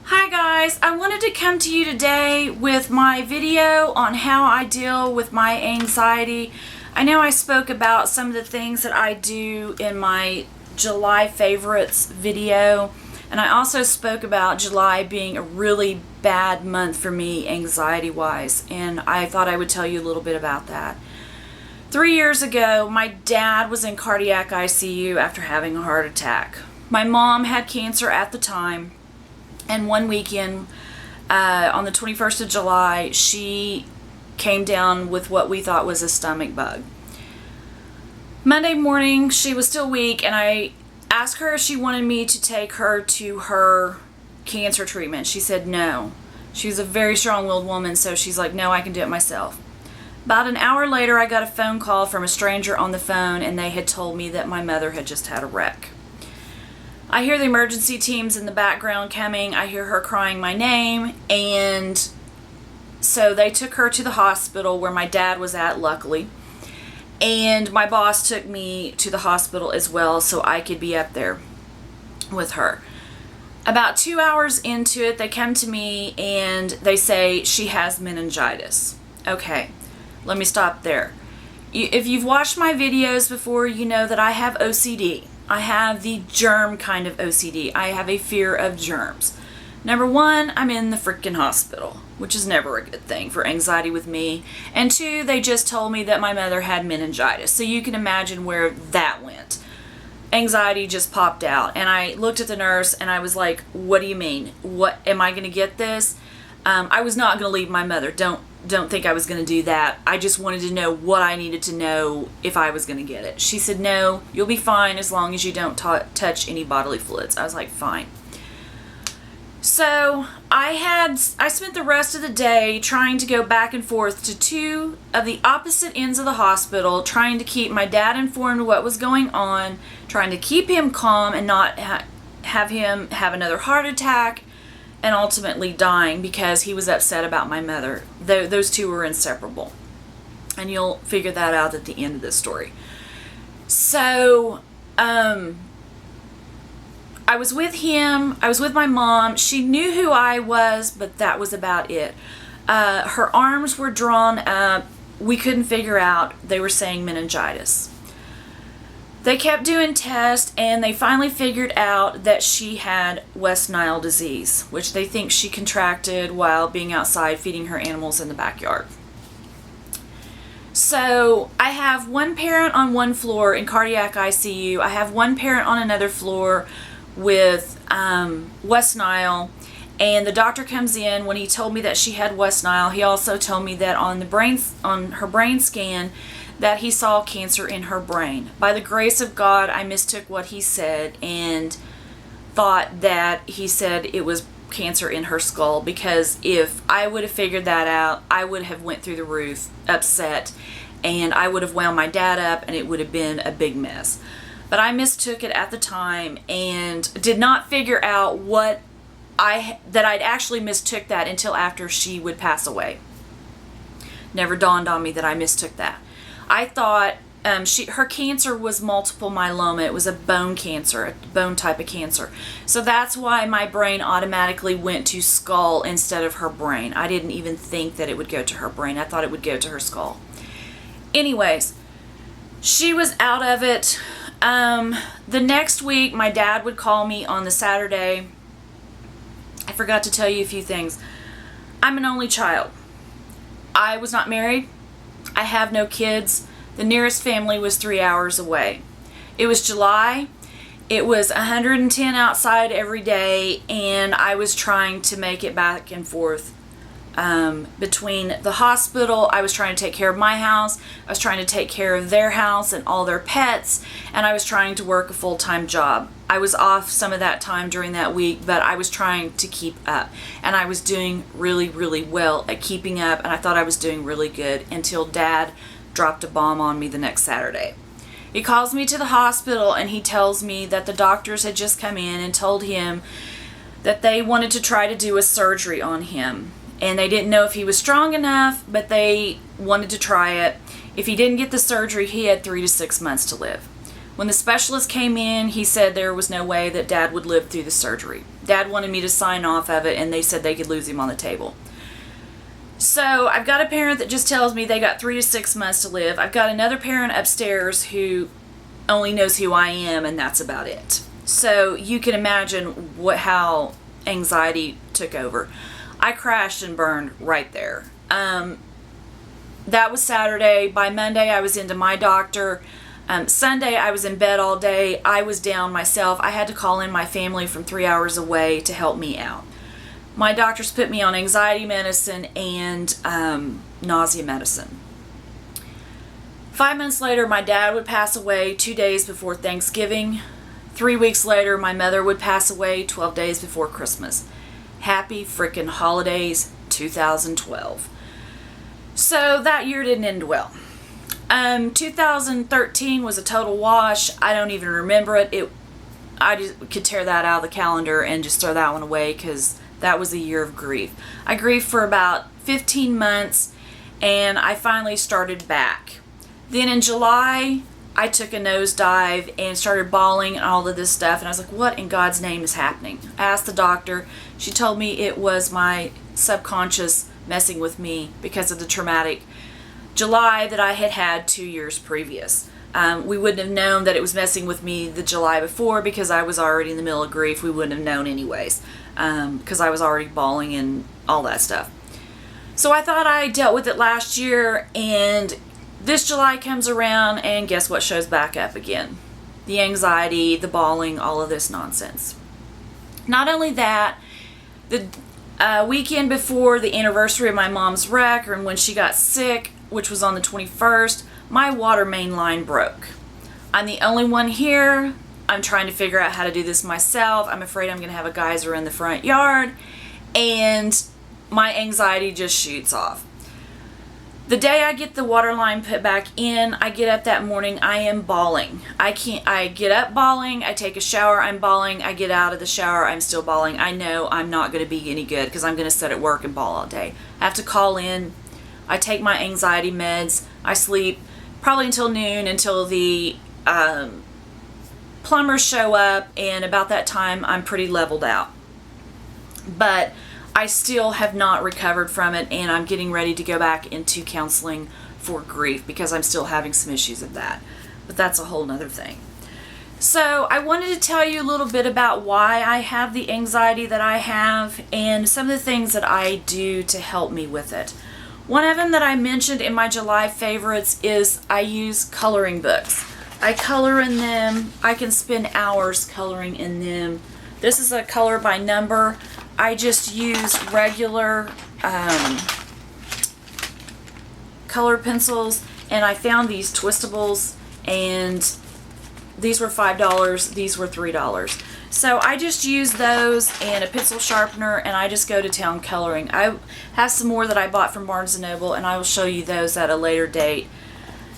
Hi guys, I wanted to come to you today with my video on how I deal with my anxiety. I know I spoke about some of the things that I do in my July favorites video, and I also spoke about July being a really bad month for me anxiety wise, and I thought I would tell you a little bit about that. 3 years ago, my dad was in cardiac ICU after having a heart attack. My mom had cancer at the time. And one weekend, on the 21st of July, she came down with what we thought was a stomach bug. Monday morning, she was still weak, and I asked her if she wanted me to take her to her cancer treatment. She said no. She was a very strong-willed woman, so she's like, no, I can do it myself. About an hour later, I got a phone call from a stranger on the phone, and they had told me that my mother had just had a wreck. I hear the emergency teams in the background coming. I hear her crying my name, and so they took her to the hospital where my dad was at, luckily. And my boss took me to the hospital as well so I could be up there with her. About 2 hours into it, they come to me and they say she has meningitis. Okay, let me stop there. If you've watched my videos before, you know that I have OCD. I have the germ kind of OCD. I have a fear of germs. Number one, I'm in the freaking hospital, which is never a good thing for anxiety with me. And two, they just told me that my mother had meningitis. So you can imagine where that went. Anxiety just popped out. And I looked at the nurse and I was like, what do you mean? What, am I going to get this? I was not going to leave my mother. Don't think I was going to do that. I just wanted to know what I needed to know if I was going to get it. She said, no, you'll be fine as long as you don't touch any bodily fluids. I was like, fine. So I spent the rest of the day trying to go back and forth to two of the opposite ends of the hospital, trying to keep my dad informed of what was going on, trying to keep him calm and not have him have another heart attack, and ultimately dying because he was upset about my mother. Those two were inseparable. And you'll figure that out at the end of this story. So, I was with him. I was with my mom. She knew who I was, but that was about it. Her arms were drawn up. We couldn't figure out. They were saying meningitis. They kept doing tests, and they finally figured out that she had West Nile disease, which they think she contracted while being outside feeding her animals in the backyard. So I have one parent on one floor in cardiac ICU. I have one parent on another floor with West Nile, and the doctor comes in. When he told me that she had West Nile, he also told me that on her brain scan that he saw cancer in her brain. By the grace of God, I mistook what he said and thought that he said it was cancer in her skull, because if I would have figured that out, I would have went through the roof upset, and I would have wound my dad up, and it would have been a big mess. But I mistook it at the time and did not figure out that I'd actually mistook that until after she would pass away. Never dawned on me that I mistook that. I thought her cancer was multiple myeloma. It was a bone cancer, a bone type of cancer. So that's why my brain automatically went to skull instead of her brain. I didn't even think that it would go to her brain. I thought it would go to her skull. Anyways, she was out of it. The next week, my dad would call me on the Saturday. I forgot to tell you a few things. I'm an only child. I was not married. I have no kids. The nearest family was 3 hours away. It was July. It was 110 outside every day, and I was trying to make it back and forth between the hospital. I was trying to take care of my house. I was trying to take care of their house and all their pets, and I was trying to work a full-time job. I was off some of that time during that week, but I was trying to keep up, and I was doing really, really well at keeping up, and I thought I was doing really good until Dad dropped a bomb on me the next Saturday. He calls me to the hospital, and he tells me that the doctors had just come in and told him that they wanted to try to do a surgery on him. And they didn't know if he was strong enough, but they wanted to try it. If he didn't get the surgery, he had 3 to 6 months to live. When the specialist came in, he said there was no way that Dad would live through the surgery. Dad wanted me to sign off of it, and they said they could lose him on the table. So I've got a parent that just tells me they got 3 to 6 months to live. I've got another parent upstairs who only knows who I am, and that's about it. So you can imagine how anxiety took over. I crashed and burned right there. That was Saturday. By Monday, I was into my doctor. Sunday, I was in bed all day. I was down myself. I had to call in my family from 3 hours away to help me out. My doctors put me on anxiety medicine and nausea medicine. 5 months later, my dad would pass away 2 days before Thanksgiving. 3 weeks later, my mother would pass away 12 days before Christmas. Happy frickin' holidays, 2012. So that year didn't end well. 2013 was a total wash. I don't even remember it. I just could tear that out of the calendar and just throw that one away because that was a year of grief. I grieved for about 15 months and I finally started back. Then in July, I took a nosedive and started bawling and all of this stuff. And I was like, what in God's name is happening? I asked the doctor. She told me it was my subconscious messing with me because of the traumatic July that I had had 2 years previous. We wouldn't have known that it was messing with me the July before because I was already in the middle of grief. We wouldn't have known anyways because I was already bawling and all that stuff. So I thought I dealt with it last year, and this July comes around and guess what shows back up again? The anxiety, the bawling, all of this nonsense. Not only that, the weekend before the anniversary of my mom's wreck, or when she got sick, which was on the 21st, my water main line broke. I'm the only one here. I'm trying to figure out how to do this myself. I'm afraid I'm going to have a geyser in the front yard, and my anxiety just shoots off. The day I get the water line put back in, I get up that morning, I am bawling. I get up bawling, I take a shower, I'm bawling, I get out of the shower, I'm still bawling. I know I'm not going to be any good because I'm going to sit at work and bawl all day. I have to call in. I take my anxiety meds. I sleep probably until noon, until the plumbers show up, and about that time I'm pretty leveled out. But I still have not recovered from it, and I'm getting ready to go back into counseling for grief because I'm still having some issues of that. But that's a whole nother thing. So I wanted to tell you a little bit about why I have the anxiety that I have and some of the things that I do to help me with it. One of them that I mentioned in my July favorites is I use coloring books. I color in them. I can spend hours coloring in them. This is a color by number. I just use regular color pencils, and I found these twistables, and these were $5, these were $3. So I just use those and a pencil sharpener, and I just go to town coloring. I have some more that I bought from Barnes & Noble, and I will show you those at a later date,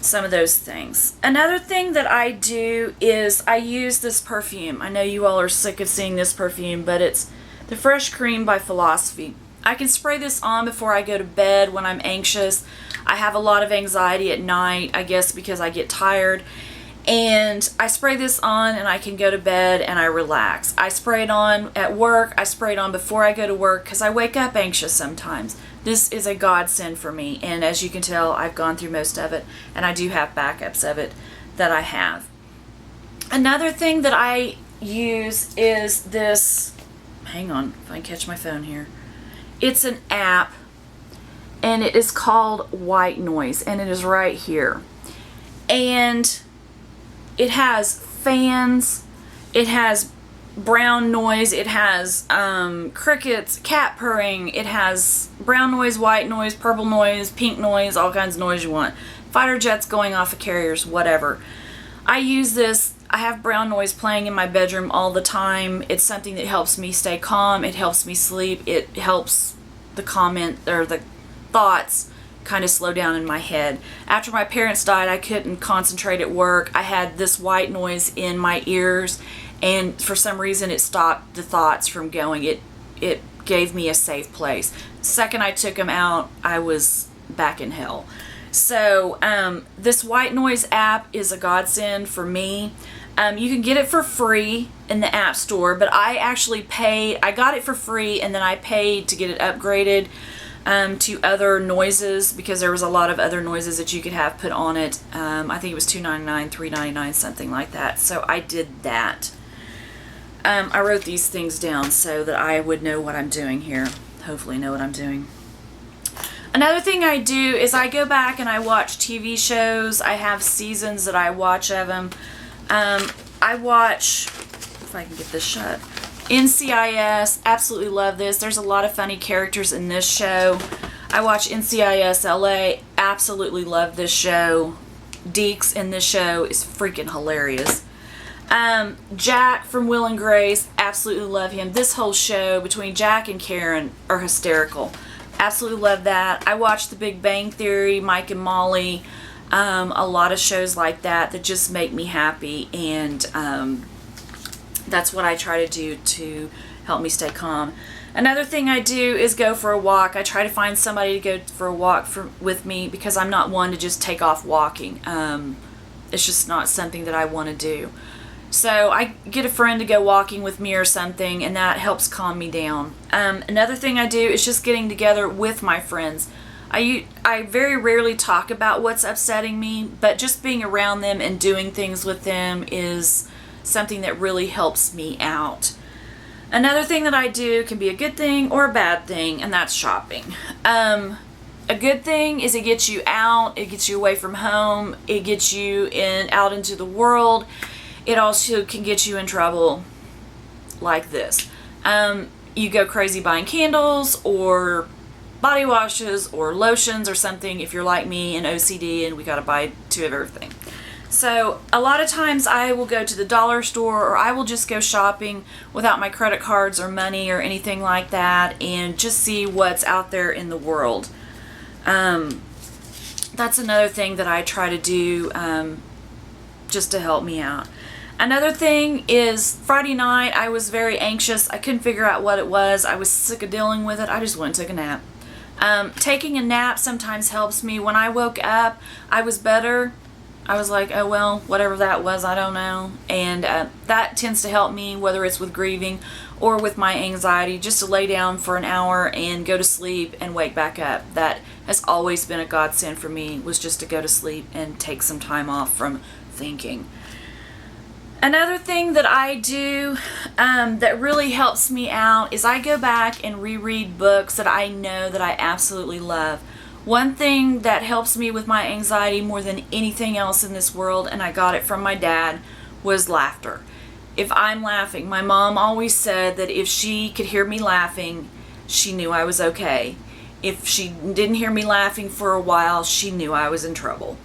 some of those things. Another thing that I do is I use this perfume. I know you all are sick of seeing this perfume, but it's the Fresh Cream by Philosophy. I can spray this on before I go to bed when I'm anxious. I have a lot of anxiety at night, I guess because I get tired. And I spray this on and I can go to bed and I relax. I spray it on at work. I spray it on before I go to work because I wake up anxious sometimes. This is a godsend for me. And as you can tell, I've gone through most of it. And I do have backups of it that I have. Another thing that I use is this. Hang on, if I can catch my phone here. It's an app, and it is called White Noise, and it is right here. And it has fans, it has brown noise, it has crickets, cat purring, it has brown noise, white noise, purple noise, pink noise, all kinds of noise you want. Fighter jets going off of carriers, whatever. I use this. I have brown noise playing in my bedroom all the time. It's something that helps me stay calm. It helps me sleep. It helps the thoughts kind of slow down in my head. After my parents died, I couldn't concentrate at work. I had this white noise in my ears, and for some reason it stopped the thoughts from going. It gave me a safe place. The second I took them out, I was back in hell. So this white noise app is a godsend for me. You can get it for free in the App Store, but I actually paid. I got it for free, and then I paid to get it upgraded to other noises, because there was a lot of other noises that you could have put on it. I think it was $2.99, $3.99, something like that. So I did that. I wrote these things down so that I would know what I'm doing here. Hopefully know what I'm doing. Another thing I do is I go back and I watch TV shows. I have seasons that I watch of them. I watch, if I can get this shut, NCIS. Absolutely love this. There's a lot of funny characters in this show. I watch NCIS LA. Absolutely love this show. Deeks in this show is freaking hilarious. Jack from Will and Grace, absolutely love him. This whole show between Jack and Karen are hysterical. Absolutely love that. I watch The Big Bang Theory, Mike and Molly, a lot of shows like that that just make me happy, and that's what I try to do to help me stay calm. Another thing I do is go for a walk. I try to find somebody to go for a walk with me, because I'm not one to just take off walking. It's just not something that I want to do. So I get a friend to go walking with me or something, and that helps calm me down. Another thing I do is just getting together with my friends. I very rarely talk about what's upsetting me, but just being around them and doing things with them is something that really helps me out. Another thing that I do can be a good thing or a bad thing, and that's shopping. A good thing is it gets you out, it gets you away from home, it gets you out into the world. It also can get you in trouble like this. You go crazy buying candles or body washes or lotions or something if you're like me and OCD and we gotta buy two of everything. So a lot of times I will go to the dollar store, or I will just go shopping without my credit cards or money or anything like that, and just see what's out there in the world. That's another thing that I try to do just to help me out. Another thing is Friday night I was very anxious. I couldn't figure out what it was. I was sick of dealing with it. I just went and took a nap. Taking a nap sometimes helps me. When I woke up, I was better. I was like, oh well, whatever that was, I don't know. And that tends to help me, whether it's with grieving or with my anxiety, just to lay down for an hour and go to sleep and wake back up. That has always been a godsend for me, was just to go to sleep and take some time off from thinking. Another thing that I do that really helps me out is I go back and reread books that I know that I absolutely love. One thing that helps me with my anxiety more than anything else in this world, and I got it from my dad, was laughter. If I'm laughing, my mom always said that if she could hear me laughing, she knew I was okay. If she didn't hear me laughing for a while, she knew I was in trouble.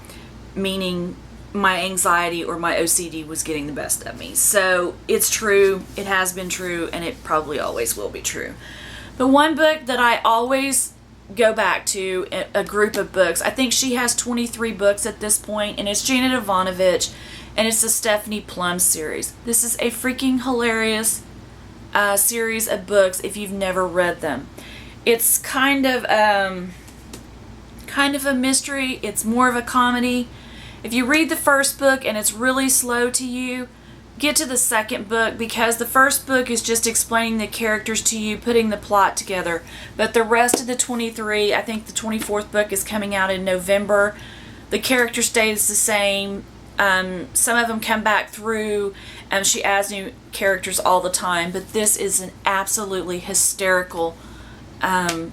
Meaning my anxiety or my OCD was getting the best of me. So it's true, it has been true, and it probably always will be true. But one book that I always go back to, a group of books, I think she has 23 books at this point, and it's Janet Evanovich, and it's the Stephanie Plum series. This is a freaking hilarious series of books if you've never read them. It's kind of a mystery. It's more of a comedy. If you read the first book and it's really slow to you, get to the second book, because the first book is just explaining the characters to you, putting the plot together. But the rest of the 23, I think the 24th book is coming out in November. The character stays the same. Some of them come back through, and she adds new characters all the time. But this is an absolutely hysterical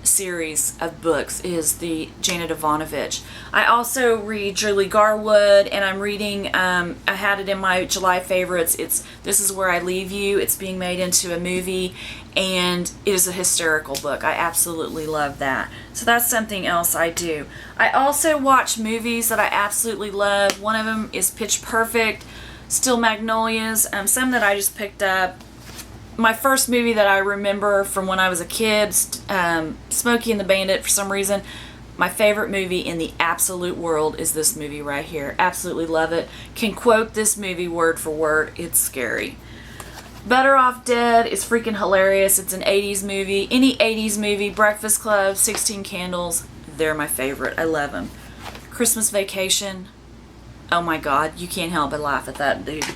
series of books, is the Janet Evanovich. I also read Julie Garwood, and I'm reading, I had it in my July favorites, it's This Is Where I Leave You. It's being made into a movie, and it is a hysterical book. I absolutely love that. So that's something else I do. I also watch movies that I absolutely love. One of them is Pitch Perfect, Steel Magnolias, some that I just picked up. My first movie that I remember from when I was a kid, Smokey and the Bandit, for some reason. My favorite movie in the absolute world is this movie right here. Absolutely love it. Can quote this movie word for word. It's scary. Better Off Dead is freaking hilarious. It's an 80s movie. Any 80s movie, Breakfast Club, 16 Candles, they're my favorite. I love them. Christmas Vacation. Oh my God, you can't help but laugh at that dude.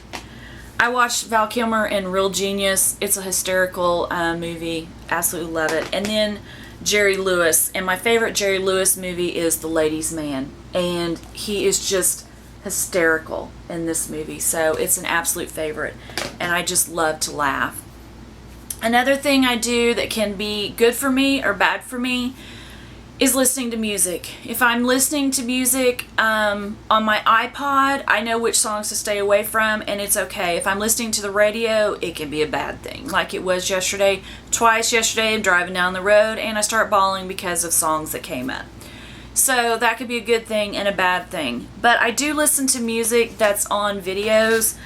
I watched Val Kilmer in Real Genius. It's a hysterical movie. Absolutely love it. And then Jerry Lewis. And my favorite Jerry Lewis movie is The Ladies' Man. And he is just hysterical in this movie. So it's an absolute favorite. And I just love to laugh. Another thing I do that can be good for me or bad for me is listening to music. If I'm listening to music on my iPod, I know which songs to stay away from, and it's okay. If I'm listening to the radio, it can be a bad thing. Like it was yesterday. Twice yesterday, I'm driving down the road, and I start bawling because of songs that came up. So that could be a good thing and a bad thing. But I do listen to music that's on videos.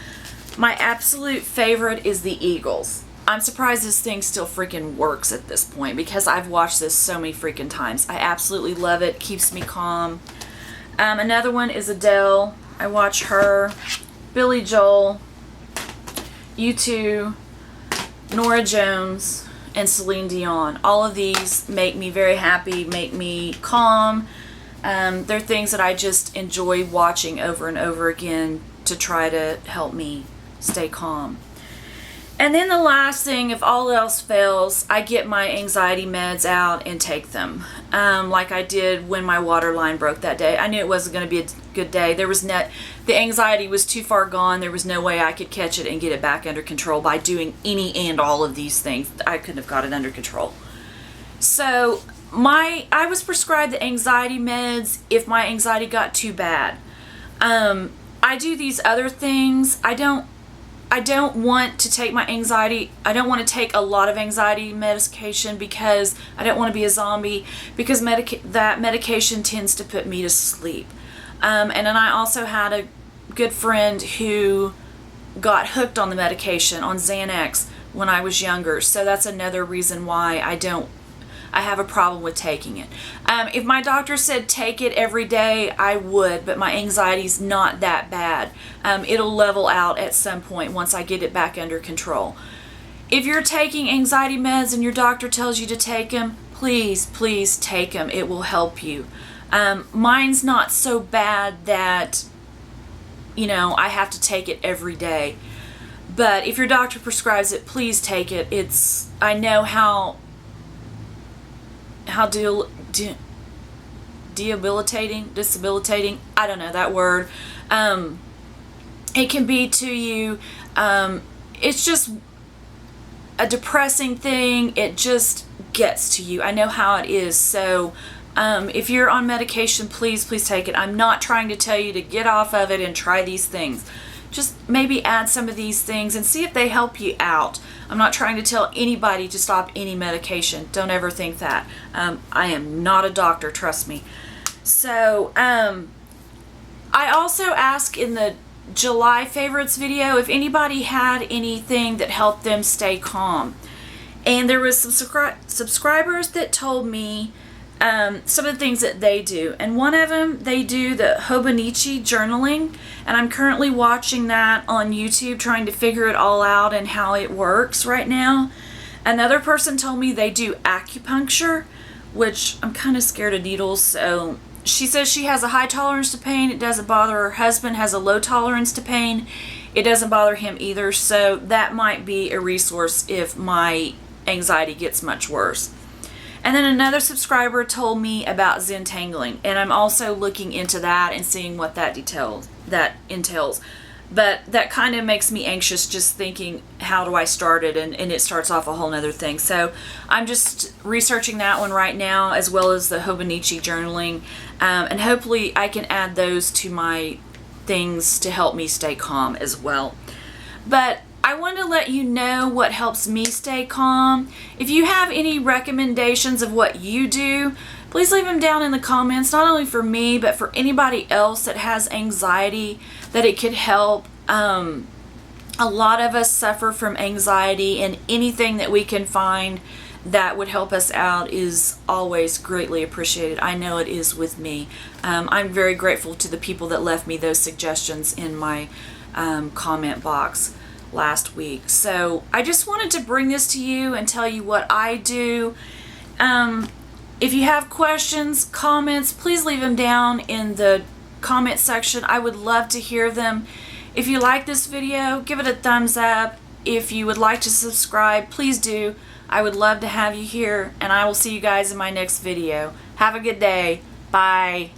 My absolute favorite is the Eagles. I'm surprised this thing still freaking works at this point because I've watched this so many freaking times. I absolutely love it. Keeps me calm. Another one is Adele. I watch her. Billy Joel. U2. Norah Jones. And Celine Dion. All of these make me very happy, make me calm. They're things that I just enjoy watching over and over again to try to help me stay calm. And then the last thing, if all else fails, I get my anxiety meds out and take them. Like I did when my water line broke that day. I knew it wasn't going to be a good day. The anxiety was too far gone. There was no way I could catch it and get it back under control by doing any and all of these things. I couldn't have got it under control. So I was prescribed the anxiety meds if my anxiety got too bad. I do these other things. I don't want to take my anxiety. I don't want to take a lot of anxiety medication because I don't want to be a zombie, because that medication tends to put me to sleep. And then I also had a good friend who got hooked on the medication, on Xanax, when I was younger. So that's another reason why I have a problem with taking it. If my doctor said take it every day, I would, but my anxiety's not that bad. It'll level out at some point once I get it back under control. If you're taking anxiety meds and your doctor tells you to take them, please take them. It will help you. Mine's not so bad that, I have to take it every day. But if your doctor prescribes it, please take it. I know how debilitating, I don't know that word, it can be to you. It's just a depressing thing. It just gets to you. I know how it is. So if you're on medication, please take it. I'm not trying to tell you to get off of it and try these things. Just maybe add some of these things and see if they help you out. I'm not trying to tell anybody to stop any medication. Don't ever think that. I am not a doctor, trust me. So, I also asked in the July favorites video if anybody had anything that helped them stay calm. And there was some subscribers that told me some of the things that they do. And one of them, they do the Hobonichi journaling. And I'm currently watching that on YouTube, trying to figure it all out and how it works right now. Another person told me they do acupuncture, which I'm kind of scared of needles. So she says she has a high tolerance to pain. It doesn't bother her. Her husband has a low tolerance to pain. It doesn't bother him either. So that might be a resource if my anxiety gets much worse. And then another subscriber told me about Zentangling, and I'm also looking into that and seeing what that entails. But that kind of makes me anxious just thinking, how do I start it? And it starts off a whole nother thing. So I'm just researching that one right now, as well as the Hobonichi journaling. And hopefully I can add those to my things to help me stay calm as well. But I want to let you know what helps me stay calm. If you have any recommendations of what you do, please leave them down in the comments, not only for me, but for anybody else that has anxiety, that it could help. A lot of us suffer from anxiety, and anything that we can find that would help us out is always greatly appreciated. I know it is with me. I'm very grateful to the people that left me those suggestions in my comment box last week. So I just wanted to bring this to you and tell you what I do. If you have questions, comments, please leave them down in the comment section. I would love to hear them. If you like this video, give it a thumbs up. If you would like to subscribe, please do. I would love to have you here, and I will see you guys in my next video. Have a good day. Bye.